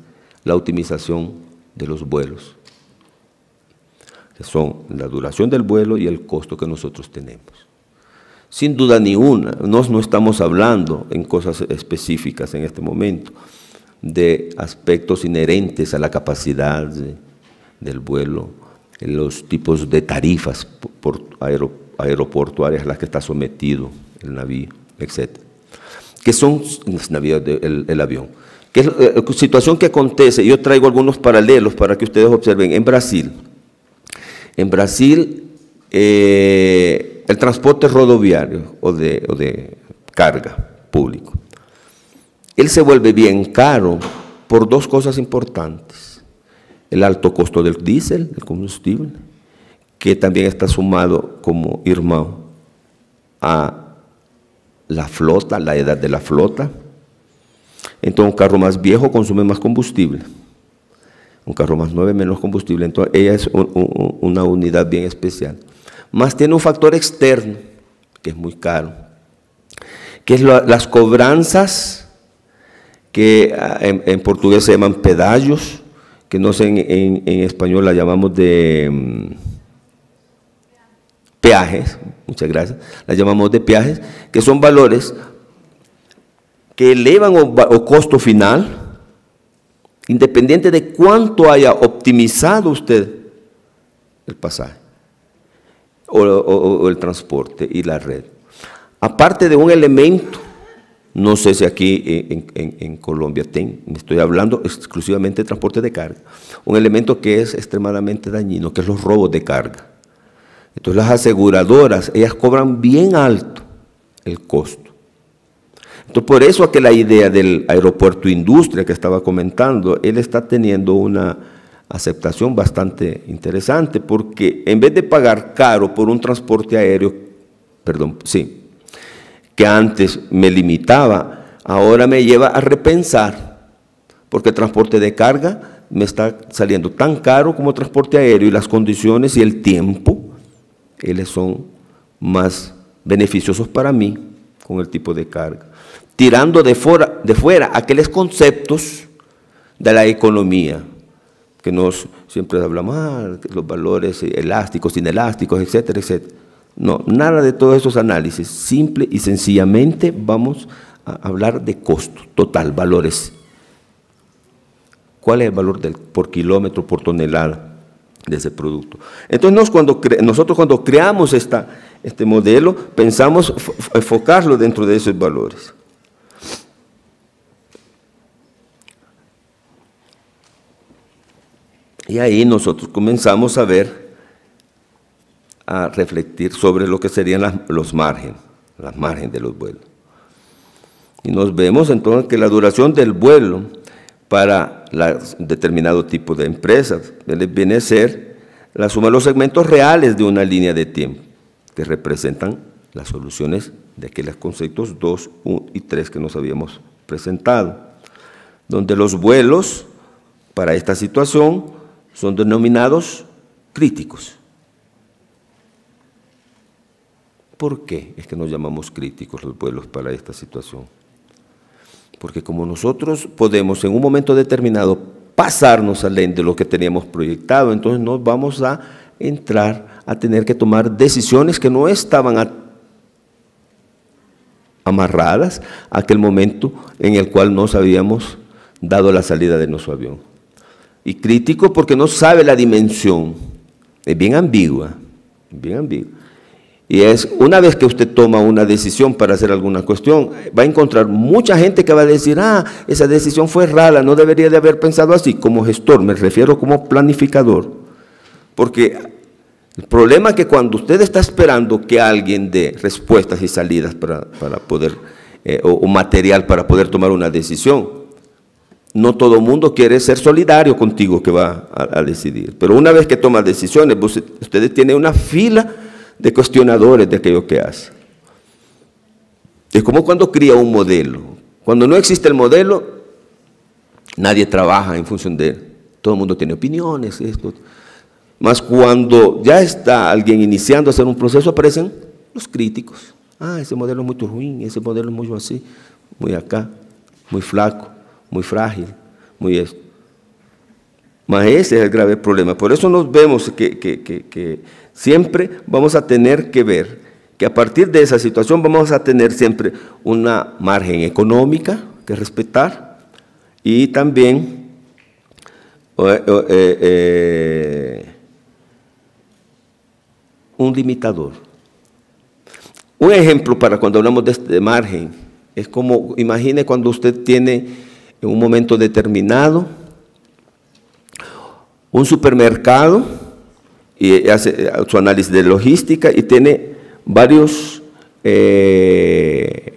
Speaker 2: la optimización de los vuelos, que son la duración del vuelo y el costo que nosotros tenemos. Sin duda ni una, no estamos hablando en cosas específicas en este momento, de aspectos inherentes a la capacidad del vuelo, los tipos de tarifas aeroportuarias a las que está sometido el navío, etc. Que son el avión. Que es situación que acontece, yo traigo algunos paralelos para que ustedes observen. En Brasil, el transporte rodoviario o de carga público, él se vuelve bien caro por dos cosas importantes. El alto costo del diésel, del combustible, que también está sumado como irmão a la flota, la edad de la flota. Entonces, un carro más viejo consume más combustible, un carro más nuevo menos combustible. Entonces, ella es una unidad bien especial. Más tiene un factor externo, que es muy caro, que es las cobranzas, que en portugués se llaman pedágios, que no sé en español la llamamos de peajes, muchas gracias, la llamamos de peajes, que son valores que elevan o costo final, independiente de cuánto haya optimizado usted el pasaje o el transporte y la red. Aparte de un elemento, no sé si aquí en Colombia estoy hablando exclusivamente de transporte de carga, un elemento que es extremadamente dañino, que es los robos de carga. Entonces las aseguradoras, ellas cobran bien alto el costo. Entonces por eso que la idea del aeropuerto industria que estaba comentando, él está teniendo una aceptación bastante interesante, porque en vez de pagar caro por un transporte aéreo, que antes me limitaba, ahora me lleva a repensar, porque el transporte de carga me está saliendo tan caro como transporte aéreo, y las condiciones y el tiempo, ellos son más beneficiosos para mí con el tipo de carga, tirando de fuera aquellos conceptos de la economía, que nos siempre hablamos, los valores elásticos, inelásticos, etcétera, etcétera. No, nada de todos esos análisis, simple y sencillamente vamos hablar de costo total, valores. ¿Cuál es el valor por kilómetro, por tonelada de ese producto? Entonces nosotros cuando creamos este modelo, pensamos enfocarlo dentro de esos valores. Y ahí nosotros comenzamos a refletir sobre lo que serían los márgenes, las márgenes de los vuelos. Y nos vemos entonces que la duración del vuelo para determinado tipo de empresas viene a ser la suma de los segmentos reales de una línea de tiempo, que representan las soluciones de aquellos conceptos 2, 1 y 3 que nos habíamos presentado, donde los vuelos para esta situación son denominados críticos. ¿Por qué es que nos llamamos críticos los vuelos para esta situación? Porque como nosotros podemos en un momento determinado pasarnos al de lo que teníamos proyectado, entonces nos vamos a entrar a tener que tomar decisiones que no estaban amarradas a aquel momento en el cual nos habíamos dado la salida de nuestro avión. Y crítico porque no sabe la dimensión, es bien ambigua, bien ambigua. Y es una vez que usted toma una decisión para hacer alguna cuestión, va a encontrar mucha gente que va a decir, esa decisión fue rara, no debería de haber pensado así. Como gestor, me refiero como planificador. Porque el problema es que cuando usted está esperando que alguien dé respuestas y salidas para poder, o material para poder tomar una decisión, no todo el mundo quiere ser solidario contigo que va a decidir. Pero una vez que toma decisiones, ustedes tienen una fila de cuestionadores de aquello que hace. Es como cuando cría un modelo. Cuando no existe el modelo, nadie trabaja en función de él. Todo el mundo tiene opiniones, esto. Más cuando ya está alguien iniciando a hacer un proceso, aparecen los críticos. Ese modelo es muy ruin, ese modelo es muy así, muy acá, muy flaco, muy frágil, muy esto. Mas ese es el grave problema. Por eso nos vemos que siempre vamos a tener que ver que a partir de esa situación vamos a tener siempre una margen económica que respetar y también un limitador. Un ejemplo para cuando hablamos de este margen es como, imagine cuando usted tiene en un momento determinado un supermercado y hace su análisis de logística y tiene varios, en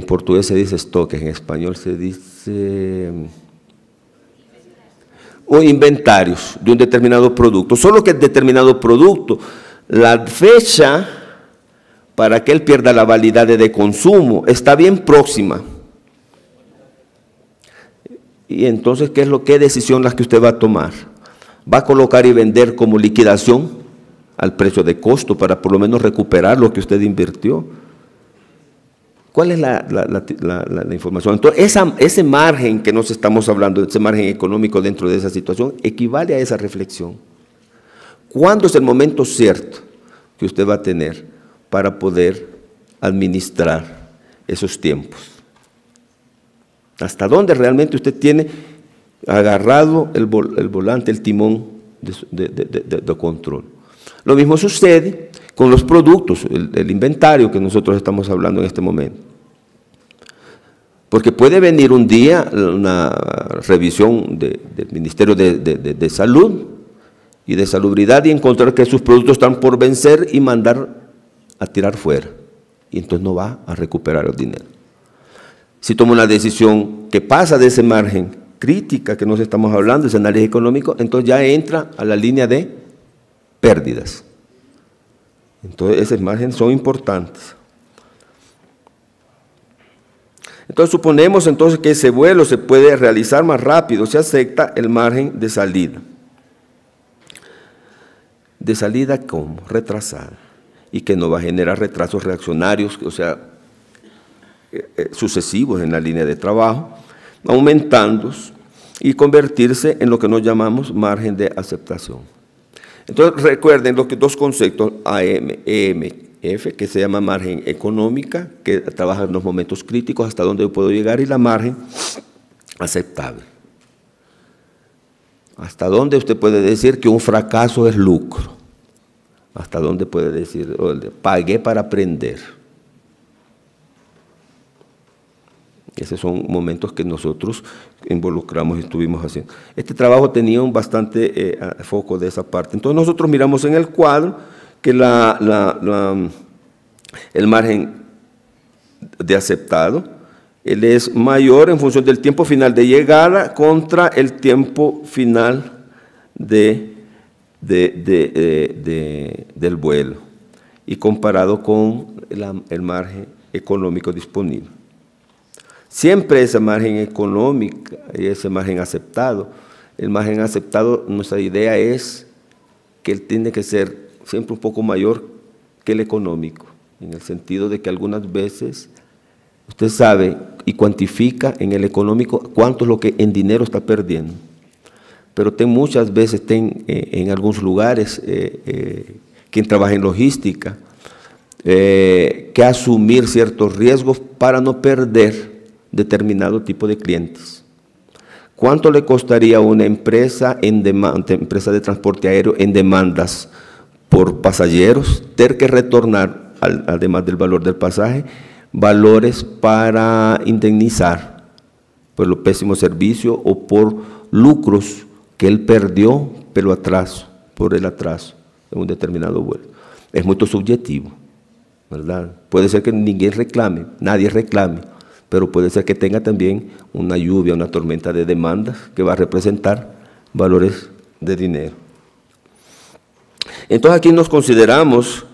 Speaker 2: portugués se dice estoques, en español se dice inventarios de un determinado producto, solo que el determinado producto, la fecha para que él pierda la validez de consumo está bien próxima. Y entonces, ¿qué decisión la que usted va a tomar? ¿Va a colocar y vender como liquidación al precio de costo para por lo menos recuperar lo que usted invirtió? ¿Cuál es la información? Entonces, ese margen que nos estamos hablando, ese margen económico dentro de esa situación, equivale a esa reflexión. ¿Cuándo es el momento cierto que usted va a tener para poder administrar esos tiempos? ¿Hasta dónde realmente usted tiene agarrado el volante, el timón de control? Lo mismo sucede con los productos, el inventario que nosotros estamos hablando en este momento. Porque puede venir un día una revisión del Ministerio de Salud y de Salubridad y encontrar que sus productos están por vencer y mandar a tirar fuera. Y entonces no va a recuperar el dinero. Si toma una decisión que pasa de ese margen crítica que nos estamos hablando, ese análisis económico, entonces ya entra a la línea de pérdidas. Entonces, esos márgenes son importantes. Entonces, suponemos entonces que ese vuelo se puede realizar más rápido, se acepta el margen de salida. ¿De salida cómo? Retrasada. Y que no va a generar retrasos reaccionarios, o sea, sucesivos en la línea de trabajo, aumentando y convertirse en lo que nos llamamos margen de aceptación. Entonces, recuerden los dos conceptos AM, EM, F, que se llama margen económica, que trabaja en los momentos críticos, hasta dónde puedo llegar, y la margen aceptable. ¿Hasta dónde usted puede decir que un fracaso es lucro? ¿Hasta dónde puede decir, pagué para aprender? Esos son momentos que nosotros involucramos y estuvimos haciendo. Este trabajo tenía un bastante foco de esa parte. Entonces nosotros miramos en el cuadro que el margen de aceptado, él es mayor en función del tiempo final de llegada contra el tiempo final del vuelo, y comparado con el margen económico disponible. Siempre ese margen económico y ese margen aceptado, el margen aceptado, nuestra idea es que él tiene que ser siempre un poco mayor que el económico, en el sentido de que algunas veces usted sabe y cuantifica en el económico cuánto es lo que en dinero está perdiendo, pero muchas veces en algunos lugares, quien trabaja en logística, que asumir ciertos riesgos para no perder determinado tipo de clientes. ¿Cuánto le costaría a una empresa empresa de transporte aéreo en demandas por pasajeros tener que retornar, además del valor del pasaje, valores para indemnizar por los pésimos servicios o por lucros que él perdió por el atraso en un determinado vuelo? Es muy subjetivo, ¿verdad? Puede ser que nadie reclame, pero puede ser que tenga también una lluvia, una tormenta de demandas que va a representar valores de dinero. Entonces aquí nos consideramos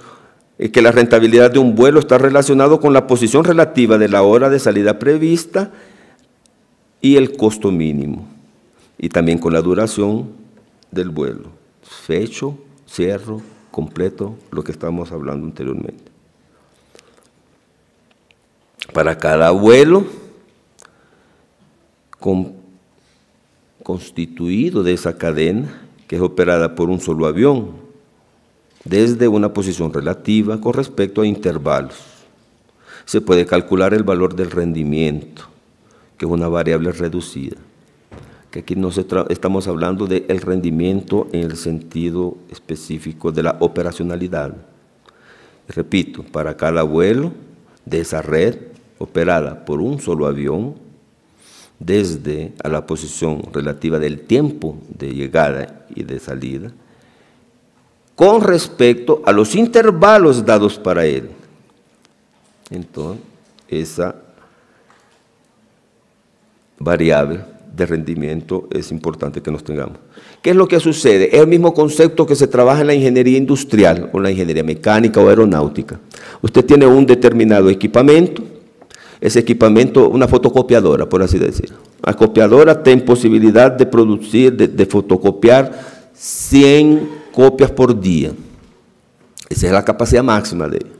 Speaker 2: que la rentabilidad de un vuelo está relacionado con la posición relativa de la hora de salida prevista y el costo mínimo, y también con la duración del vuelo, fecho, cierre, completo, lo que estábamos hablando anteriormente. Para cada vuelo constituido de esa cadena, que es operada por un solo avión, desde una posición relativa con respecto a intervalos, se puede calcular el valor del rendimiento, que es una variable reducida, que aquí no estamos hablando del rendimiento en el sentido específico de la operacionalidad. Repito, para cada vuelo de esa red operada por un solo avión, desde a la posición relativa del tiempo de llegada y de salida, con respecto a los intervalos dados para él. Entonces, esa variable de rendimiento es importante que nos tengamos. ¿Qué es lo que sucede? Es el mismo concepto que se trabaja en la ingeniería industrial o en la ingeniería mecánica o aeronáutica. Usted tiene un determinado equipamiento, ese equipamiento, una fotocopiadora, por así decirlo. La copiadora tiene posibilidad de producir, de fotocopiar 100 copias por día. Esa es la capacidad máxima de ella.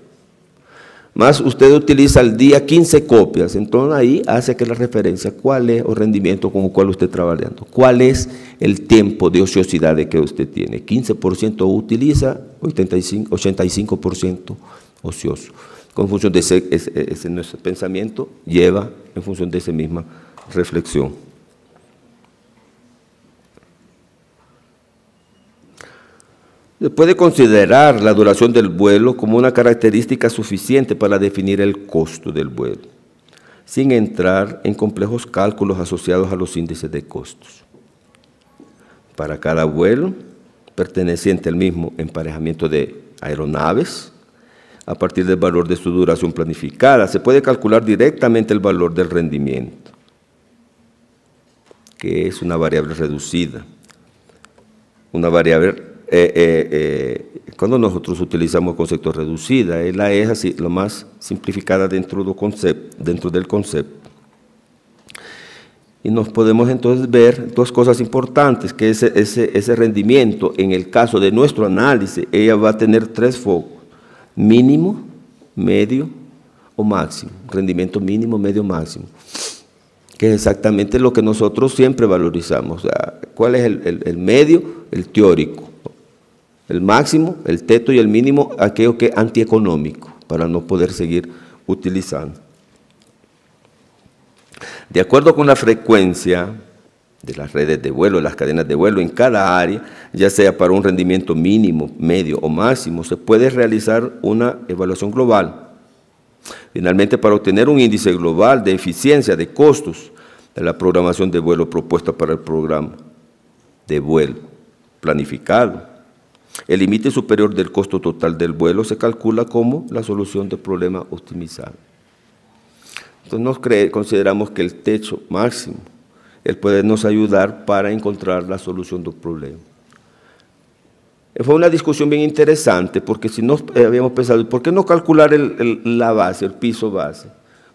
Speaker 2: Más usted utiliza al día 15 copias, entonces ahí hace que la referencia, cuál es el rendimiento con el cual usted está trabajando, cuál es el tiempo de ociosidad que usted tiene. 15% utiliza, 85% ocioso. Con función de ese nuestro pensamiento lleva en función de esa misma reflexión. Se puede considerar la duración del vuelo como una característica suficiente para definir el costo del vuelo, sin entrar en complejos cálculos asociados a los índices de costos. Para cada vuelo perteneciente al mismo emparejamiento de aeronaves, a partir del valor de su duración planificada, se puede calcular directamente el valor del rendimiento, que es una variable reducida, una variable. Cuando nosotros utilizamos concepto reducida, la es así, lo más simplificada dentro del concepto. Y nos podemos entonces ver dos cosas importantes, que ese rendimiento, en el caso de nuestro análisis, ella va a tener tres focos: mínimo, medio o máximo. Rendimiento mínimo, medio, máximo, que es exactamente lo que nosotros siempre valorizamos. O sea, ¿cuál es el medio? El teórico. el máximo, el teto y el mínimo, aquello que es antieconómico, para no poder seguir utilizando. De acuerdo con la frecuencia de las redes de vuelo, las cadenas de vuelo en cada área, ya sea para un rendimiento mínimo, medio o máximo, se puede realizar una evaluación global. Finalmente, para obtener un índice global de eficiencia de costos de la programación de vuelo propuesta para el programa de vuelo planificado, el límite superior del costo total del vuelo se calcula como la solución del problema optimizado. Entonces, consideramos que el techo máximo, él puede nos ayudar para encontrar la solución del problema. Fue una discusión bien interesante, porque si no habíamos pensado, ¿por qué no calcular la base, el piso base?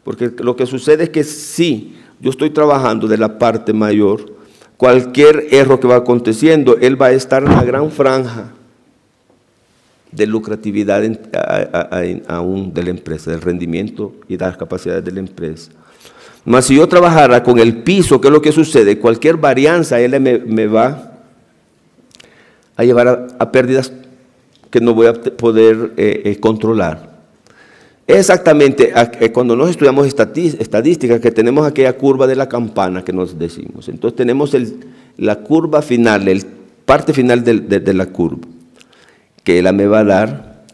Speaker 2: Porque lo que sucede es que si yo estoy trabajando de la parte mayor, cualquier error que va aconteciendo, él va a estar en la gran franja de lucratividad aún de la empresa, del rendimiento y de las capacidades de la empresa. Mas si yo trabajara con el piso, ¿qué es lo que sucede? Cualquier varianza él me va a llevar a pérdidas que no voy a poder controlar. Exactamente, cuando nos estudiamos estadística, que tenemos aquella curva de la campana que nos decimos. Entonces tenemos la curva final, parte final de la curva, que él me va a dar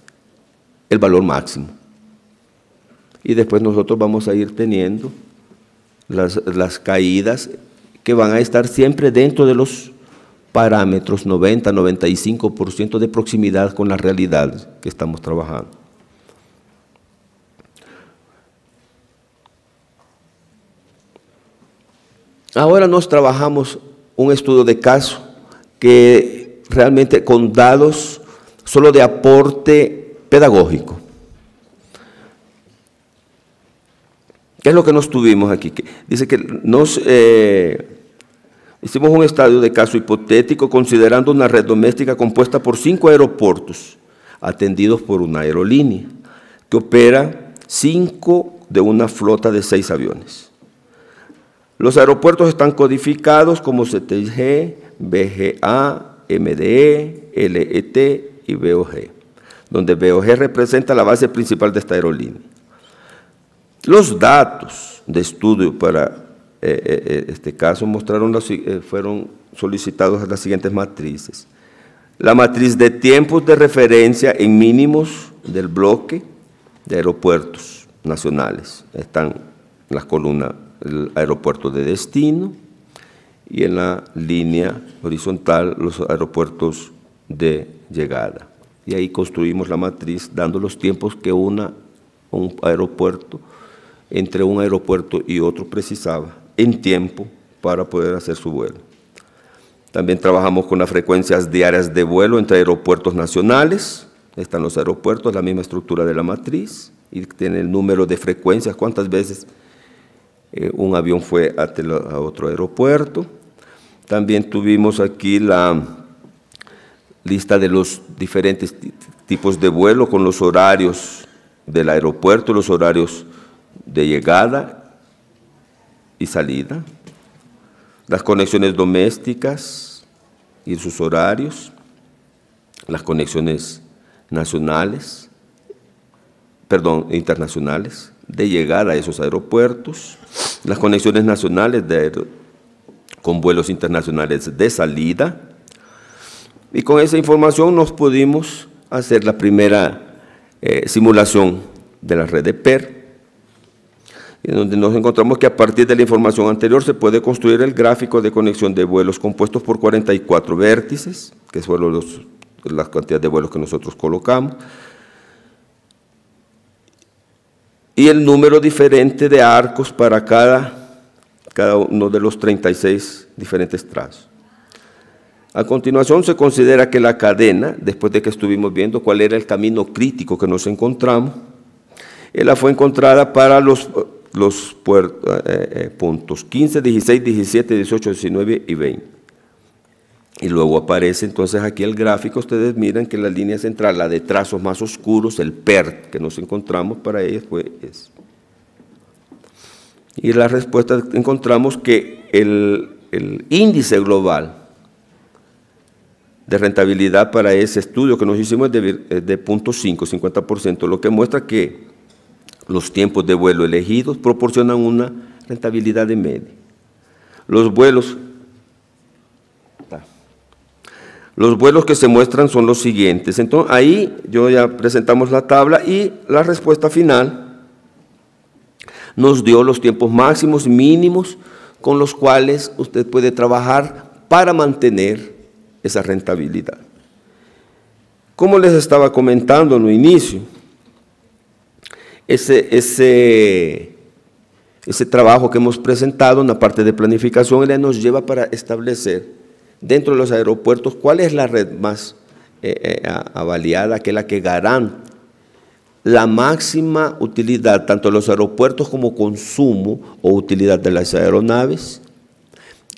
Speaker 2: el valor máximo. Y después nosotros vamos a ir teniendo las caídas que van a estar siempre dentro de los parámetros 90-95% de proximidad con la realidad que estamos trabajando. Ahora nos trabajamos un estudio de caso que realmente con datos solo de aporte pedagógico. ¿Qué es lo que nos tuvimos aquí? Dice que hicimos un estudio de caso hipotético considerando una red doméstica compuesta por 5 aeropuertos atendidos por una aerolínea que opera 5 de una flota de 6 aviones. Los aeropuertos están codificados como CTG, BGA, MDE, LET y BOG, donde BOG representa la base principal de esta aerolínea. Los datos de estudio para este caso fueron solicitados a las siguientes matrices. La matriz de tiempos de referencia en mínimos del bloque de aeropuertos nacionales. Están en las columnas el aeropuerto de destino y en la línea horizontal los aeropuertos de llegada. Y ahí construimos la matriz dando los tiempos que un aeropuerto, entre un aeropuerto y otro precisaba en tiempo para poder hacer su vuelo. También trabajamos con las frecuencias diarias de vuelo entre aeropuertos nacionales. Están los aeropuertos, la misma estructura de la matriz, y tiene el número de frecuencias, cuántas veces un avión fue a otro aeropuerto. También tuvimos aquí la lista de los diferentes tipos de vuelo con los horarios del aeropuerto, los horarios de llegada y salida, las conexiones domésticas y sus horarios, las conexiones internacionales de llegada a esos aeropuertos, las conexiones nacionales con vuelos internacionales de salida, y con esa información nos pudimos hacer la primera simulación de la red de PER, en donde nos encontramos que a partir de la información anterior se puede construir el gráfico de conexión de vuelos compuestos por 44 vértices, que son las cantidades de vuelos que nosotros colocamos, y el número diferente de arcos para cada uno de los 36 diferentes trazos. A continuación se considera que la cadena, después de que estuvimos viendo cuál era el camino crítico que nos encontramos, ella fue encontrada para los puntos 15, 16, 17, 18, 19 y 20. Y luego aparece entonces aquí el gráfico, ustedes miran que la línea central, la de trazos más oscuros, el PER que nos encontramos para ellos fue ese. Y la respuesta encontramos que el índice global de rentabilidad para ese estudio que nos hicimos de 0.5, 50%, lo que muestra que los tiempos de vuelo elegidos proporcionan una rentabilidad de media. Los vuelos que se muestran son los siguientes. Entonces, ahí ya presentamos la tabla y la respuesta final nos dio los tiempos máximos y mínimos con los cuales usted puede trabajar para mantener esa rentabilidad. Como les estaba comentando en un inicio, ese trabajo que hemos presentado en la parte de planificación nos lleva para establecer dentro de los aeropuertos cuál es la red más avaliada, que es la que garanta la máxima utilidad tanto de los aeropuertos como consumo o utilidad de las aeronaves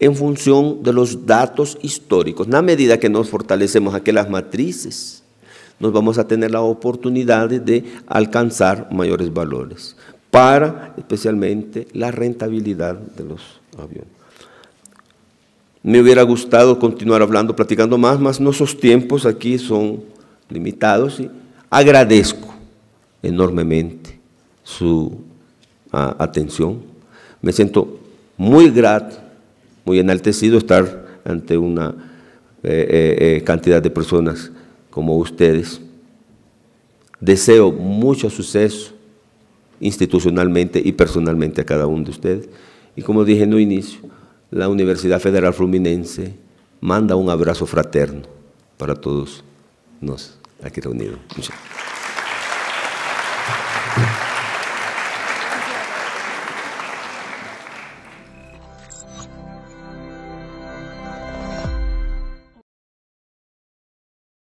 Speaker 2: en función de los datos históricos. En la medida que nos fortalecemos aquellas matrices, nos vamos a tener la oportunidad de alcanzar mayores valores para especialmente la rentabilidad de los aviones. Me hubiera gustado continuar hablando, platicando más, mas nuestros tiempos aquí son limitados y agradezco enormemente su atención. Me siento muy grato, muy enaltecido estar ante una cantidad de personas como ustedes. Deseo mucho suceso institucionalmente y personalmente a cada uno de ustedes. Y como dije en un inicio, la Universidad Federal Fluminense manda un abrazo fraterno para todos nos aquí reunidos. Muchas gracias.